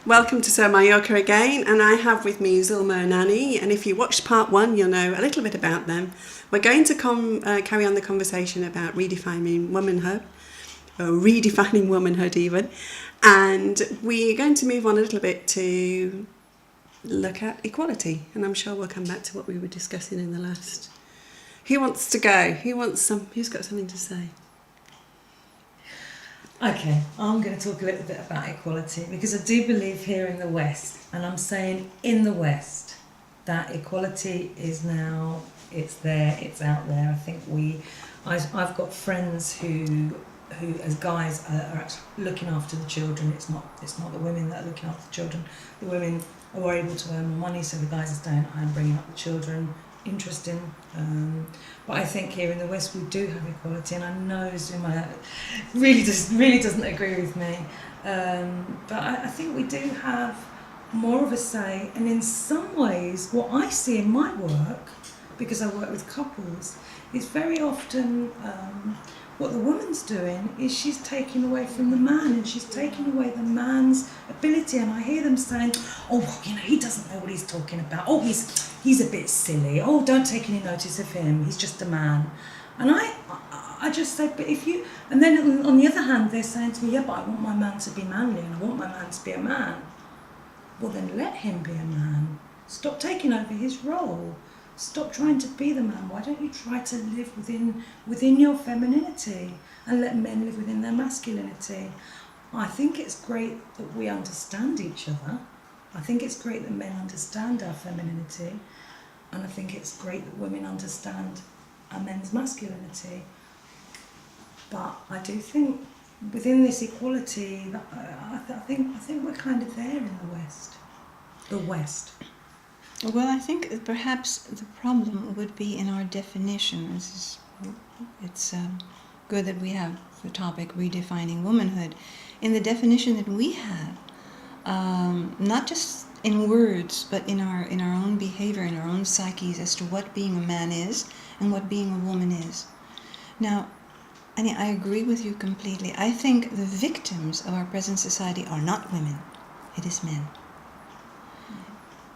Welcome to Sir Mallorca again, and I have with me Zulma and Annie, and if you watched part one, you'll know a little bit about them. We're going to carry on the conversation about redefining womanhood, or redefining womanhood even, and we're going to move on a little bit to look at equality, and I'm sure we'll come back to what we were discussing in the last. Who wants to go? Who's got something to say? Okay, I'm going to talk a little bit about equality because I do believe here in the West, and I'm saying in the West, that equality is now, it's there, it's out there. I think I've got friends who as guys are actually looking after the children. It's not the women that are looking after the children. The women are able to earn more money, so the guys are staying at home bringing up the children. Interesting. But I think here in the West we do have equality, and I know Zuma really doesn't agree with me. But I think we do have more of a say, and in some ways what I see in my work, because I work with couples, is very often what the woman's doing is she's taking away from the man, and she's taking away the man's ability. And I hear them saying, oh, he doesn't know what he's talking about. Oh, he's a bit silly. Oh, don't take any notice of him. He's just a man. And I just say, but if you... And then on the other hand, they're saying to me, yeah, but I want my man to be manly, and I want my man to be a man. Well, then let him be a man. Stop taking over his role. Stop trying to be the man. Why don't you try to live within your femininity and let men live within their masculinity? I think it's great that we understand each other. I think it's great that men understand our femininity, and I think it's great that women understand our men's masculinity. But I do think within this equality, I think we're kind of there in the West. The West. Well, I think perhaps the problem would be in our definition. It's good that we have the topic redefining womanhood. In the definition that we have, not just in words, but in our own behavior, in our own psyches, as to what being a man is and what being a woman is. Now, Annie, I agree with you completely. I think the victims of our present society are not women, it is men.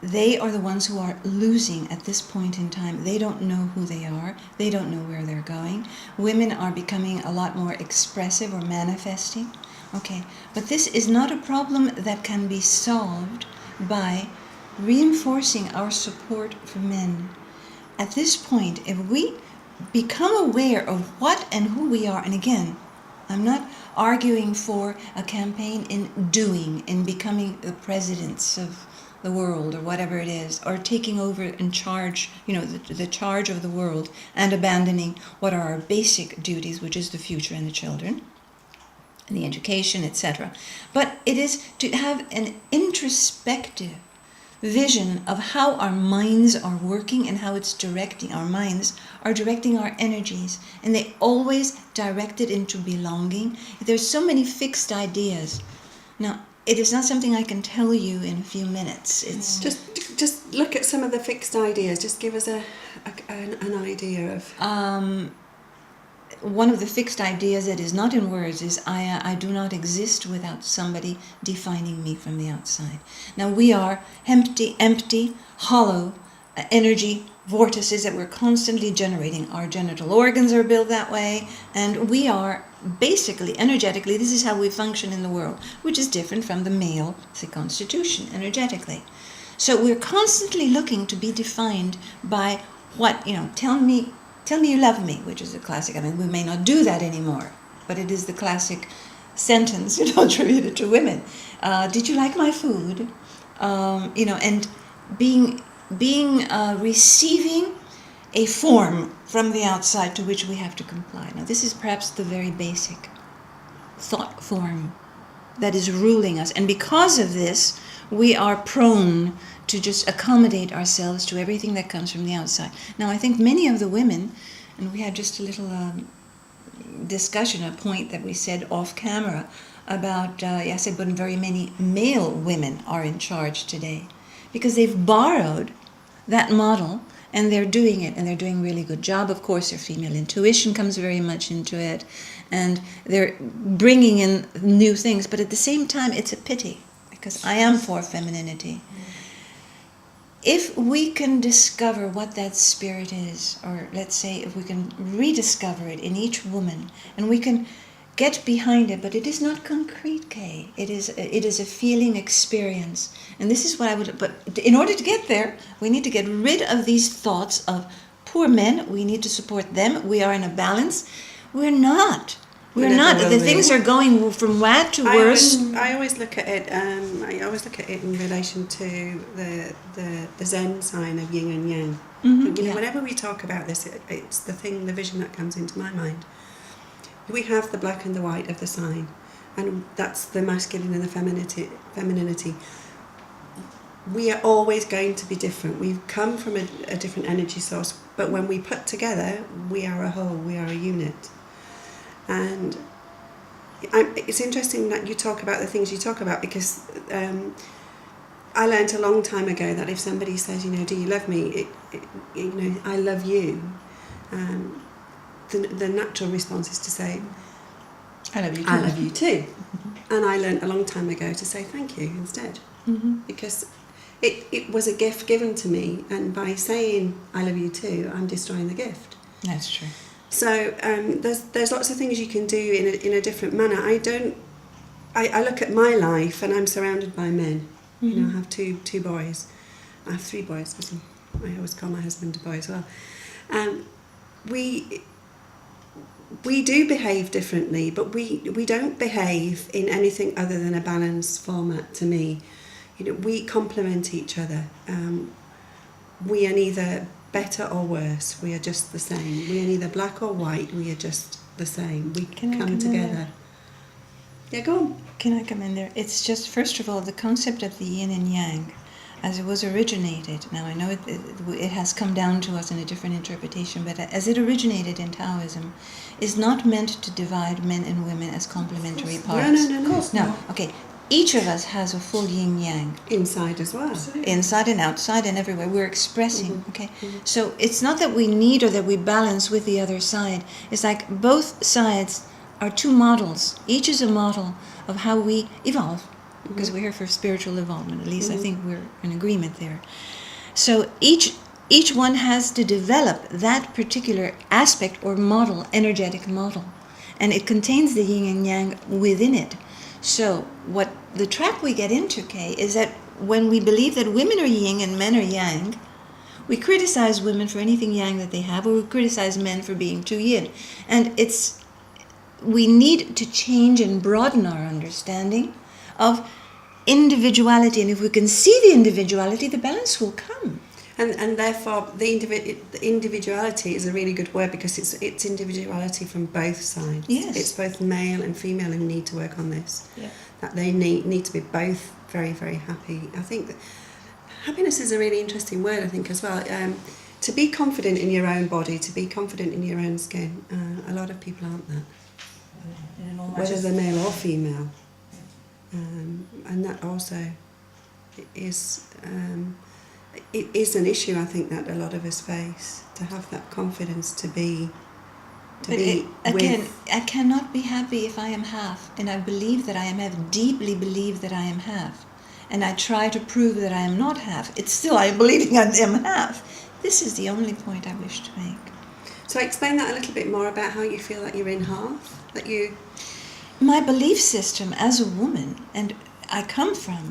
They are the ones who are losing at this point in time. They don't know who they are. They don't know where they're going. Women are becoming a lot more expressive or manifesting. Okay, but this is not a problem that can be solved by reinforcing our support for men. At this point, if we become aware of what and who we are, and again, I'm not arguing for a campaign in doing, in becoming the presidents of the world or whatever it is, or taking over in charge, the charge of the world, and abandoning what are our basic duties, which is the future and the children and the education, etc. But it is to have an introspective vision of how our minds are working and how it's directing our minds, are directing our energies, and they always direct it into belonging. There's so many fixed ideas. Now, it is not something I can tell you in a few minutes. It's just look at some of the fixed ideas. Just give us an idea of. One of the fixed ideas that is not in words is I do not exist without somebody defining me from the outside. Now we are empty, hollow energy vortices that we're constantly generating. Our genital organs are built that way, and we are basically, energetically, this is how we function in the world, which is different from the male, the constitution, energetically. So we're constantly looking to be defined by what, tell me you love me, which is a classic. I mean, we may not do that anymore, but it is the classic sentence, attributed to women. Did you like my food? And receiving a form from the outside to which we have to comply. Now, this is perhaps the very basic thought form that is ruling us. And because of this, we are prone to just accommodate ourselves to everything that comes from the outside. Now, I think many of the women, and we had just a little discussion, a point that we said off camera about, I said, but very many male women are in charge today because they've borrowed that model and they're doing it, and they're doing a really good job. Of course, their female intuition comes very much into it, and they're bringing in new things, but at the same time, it's a pity because I am for femininity. If we can discover what that spirit is, or let's say if we can rediscover it in each woman, and we can get behind it, but it is not concrete, Kay. It is a feeling experience. And this is what I would, but in order to get there, we need to get rid of these thoughts of poor men, we need to support them, we are in a balance. We're not. We're never not. will The be. things are going from bad to worse. I always look at it. I always look at it in relation to the Zen sign of yin and yang. Mhm, You know, yeah. whenever we talk about this, it's the vision that comes into my mind. We have the black and the white of the sign, and that's the masculine and the femininity. We are always going to be different. We've come from a different energy source, but when we put together, we are a whole. We are a unit. And it's interesting that you talk about the things you talk about, because I learned a long time ago that if somebody says, you know, do you love me? You know, I love you. The natural response is to say, I love you too. I love you too. And I learned a long time ago to say thank you instead, because it was a gift given to me, and by saying I love you too, I'm destroying the gift. That's true. So there's lots of things you can do in a different manner. I look at my life and I'm surrounded by men. You know, I have two boys. I have 3 boys, because I always call my husband a boy as well. We do behave differently, but we don't behave in anything other than a balanced format to me. You know, we complement each other. We are neither better or worse, we are just the same. We are neither black or white, we are just the same. We Can I come come in together. there? Yeah, go on. Can I come in there? It's just, first of all, the concept of the yin and yang, as it was originated. Now, I know it has come down to us in a different interpretation, but as it originated in Taoism, is not meant to divide men and women as complementary parts. No. Of course No, not. okay. Each of us has a full yin yang, Inside as well. inside and outside and everywhere. We're expressing, okay? So it's not that we need or that we balance with the other side. It's like both sides are 2 models. Each is a model of how we evolve, because we're here for spiritual involvement. At least I think we're in agreement there. So each one has to develop that particular aspect or model, energetic model, and it contains the yin and yang within it. So what the trap we get into, Kay, is that when we believe that women are yin and men are yang, we criticize women for anything yang that they have, or we criticize men for being too yin. And we need to change and broaden our understanding of individuality, and if we can see the individuality, the balance will come. And therefore, the individuality is a really good word, because it's individuality from both sides. Yes. It's both male and female who need to work on this. Yeah. That they need to be both very, very happy. I think that happiness is a really interesting word, I think, as well. To be confident in your own body, to be confident in your own skin, a lot of people aren't that, whether they're male or female. And that also is... it is an issue, I think, that a lot of us face, to have that confidence to be Again, I cannot be happy if I am half, and I believe that I am half, deeply believe that I am half, and I try to prove that I am not half. It's still I am believing I am half. This is the only point I wish to make. So explain that a little bit more, about how you feel that you're in half, that you... My belief system as a woman, and I come from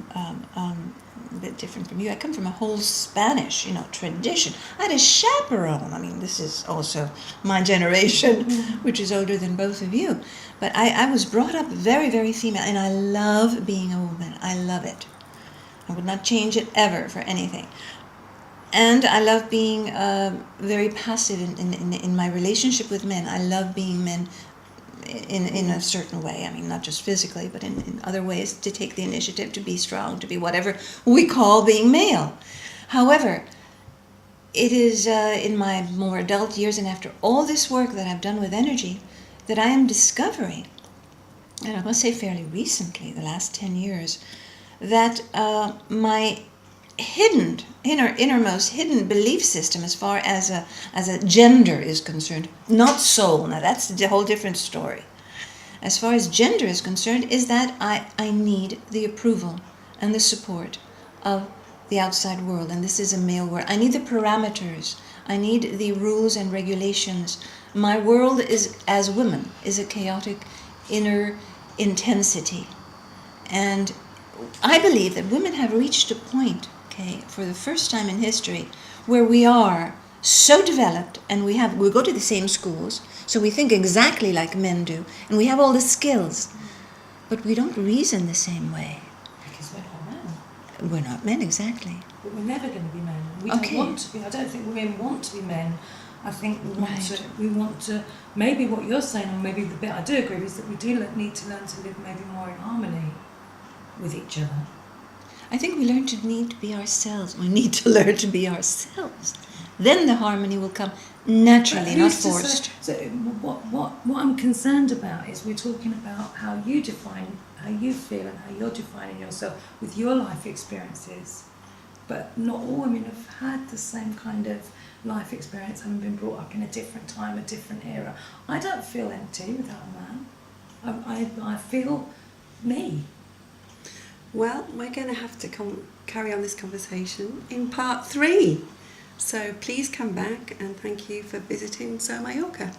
a bit different from you. I come from a whole Spanish, tradition. I had a chaperone. I mean, this is also my generation, which is older than both of you. But I was brought up very, very female, and I love being a woman. I love it. I would not change it ever for anything. And I love being very passive in my relationship with men. I love being men in a certain way. I mean, not just physically, but in other ways, to take the initiative, to be strong, to be whatever we call being male. However, it is in my more adult years, and after all this work that I've done with energy, that I am discovering, and I must say fairly recently, the last 10 years, that my innermost hidden belief system, as far as a gender is concerned, not soul, now that's a whole different story. As far as gender is concerned, is that I need the approval and the support of the outside world, and this is a male world. I need the parameters. I need the rules and regulations. My world is, as women, is a chaotic inner intensity. And I believe that women have reached a point, okay, for the first time in history, where we are so developed, and we go to the same schools, so we think exactly like men do, and we have all the skills, but we don't reason the same way. Because we're not men. We're not men, exactly. But we're never going to be men. We Okay. don't want to be. I don't think women want to be men. I think we want Right. to. We want to. Maybe what you're saying, and maybe the bit I do agree with, is that we do need to learn to live maybe more in harmony with each other. I think we need to be ourselves. We need to learn to be ourselves. Then the harmony will come naturally, But not who's to say- forced. So what I'm concerned about is we're talking about how you define, how you feel, and how you're defining yourself with your life experiences. But not all women have had the same kind of life experience, having been brought up in a different time, a different era. I don't feel empty without a man. I feel me. Well, we're going to have to carry on this conversation in part 3. So please come back, and thank you for visiting So Mallorca.